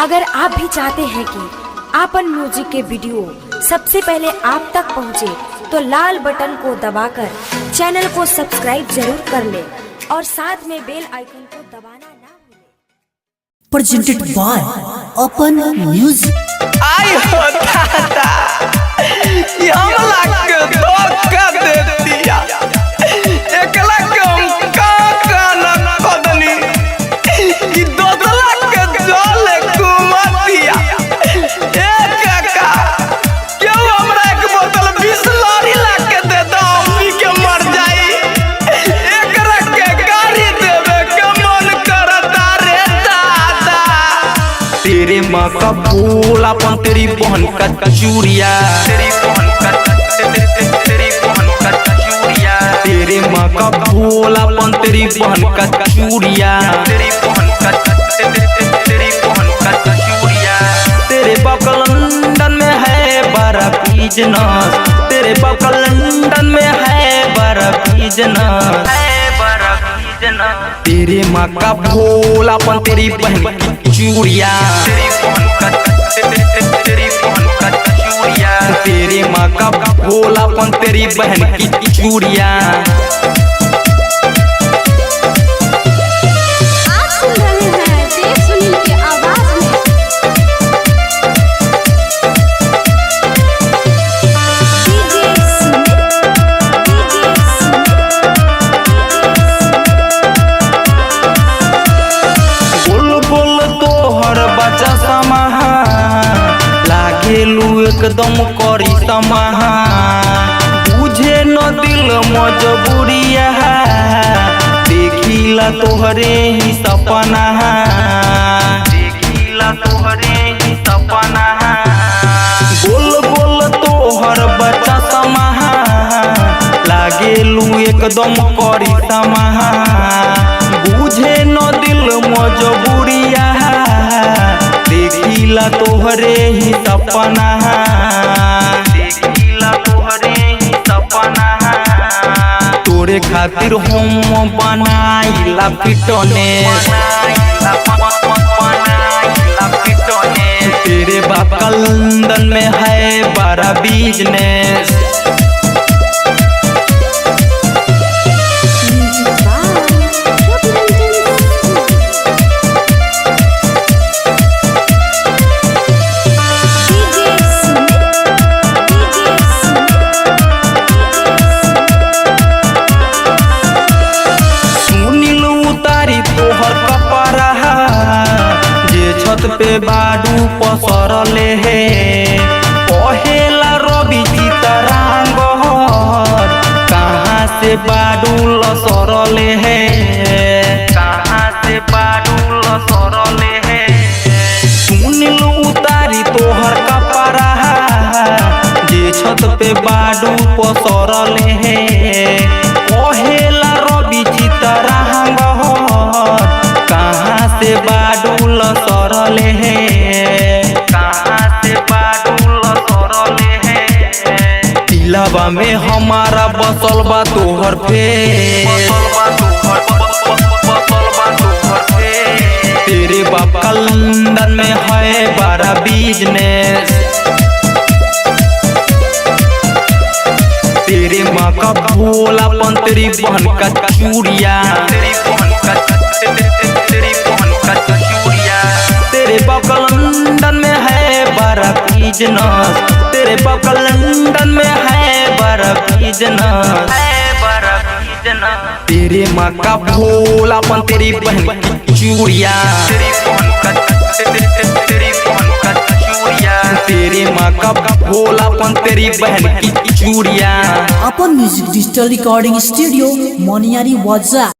अगर आप भी चाहते हैं कि आपन म्यूजिक के वीडियो सबसे पहले आप तक पहुंचे, तो लाल बटन को दबाकर चैनल को सब्सक्राइब जरूर कर ले और साथ में बेल आइकन को दबाना ना भूलें। प्रेजेंटेड बाय अपन म्यूजिक। आई हो दादा, ये हमला के धोखा दे दिया। एकला के हम का न खोदनी, ये दोदला के जले घुमा दिया। ए काका, क्यों हमरा एक बोतल बिसलरी ला के दे दो, पी के मर जाई। एकरा के गाड़ी देवे के मन करता रे दादा। तेरे माँ का फूल अपन तेरी बहन का चूड़िया, तेरी बहन का चूड़िया। तेरे माँ का फूल अपन तेरी बहन का चूड़िया, तेरी बहन का चूड़िया। तेरे बाप का लंदन में है बड़ा बिजनेस, तेरे बाप का लंदन में है बड़ा बिजनेस। तेरे माँ का फूल अपन तेरी बहन की चूड़िया, तेरी बहन का चूड़िया। तेरे माँ का फूल अपन तेरी बहन की चूड़िया। आप सुन रहे हैं देव सुनील की आवाज में। बच्चा समाहा लागेलू एकदम करी समाहा, बुझे न दिल मजबूरिया, देखिला तोहरे ही सपना, देखिला तोहरे ही सपना। बोल बोल तोहर बच्चा समाहा लागेलू एकदम करी समाहा, बुझे न दिल मजबूरिया, देखिला तोहरे ही सपना, देखिला तोहरे ही सपना। तोरे खातिर हम बनाइला फिटनेस, तेरे बाप का लंदन में है बड़ा बिजनेस। पे बाडू पसरले है पहेला रवि चितरांग, कहाँ से बाडू लसरले है, कहाँ से बाडू लसरले है। सुनिल उतारी तोहर कपड़ा जे छत पे बाडू पसरले है पहेला रवि चितरांग, कहाँ से बाडू लसरले है, कहाँ से बाडू लसरले है। दिलवा में हमारा बसल बा तोहर फेस, तेरे बाप का लंदन में है बड़ा बिजनेस। तेरे माँ का फूल अपन तेरी बहन का चूड़िया, तेरी बहन का चूड़िया। तेरे बाप का लंदन में है बड़ा बिजनेस, तेरे बाप का लंदन में है बड़ा बिजनेस। तेरे माँ का फूल अपन तेरी बहन की चूड़िया, तेरी बहन का चूड़िया। तेरे माँ का फूल अपन तेरी बहन की चूड़िया। अपन music digital recording studio Moniyari वाजा।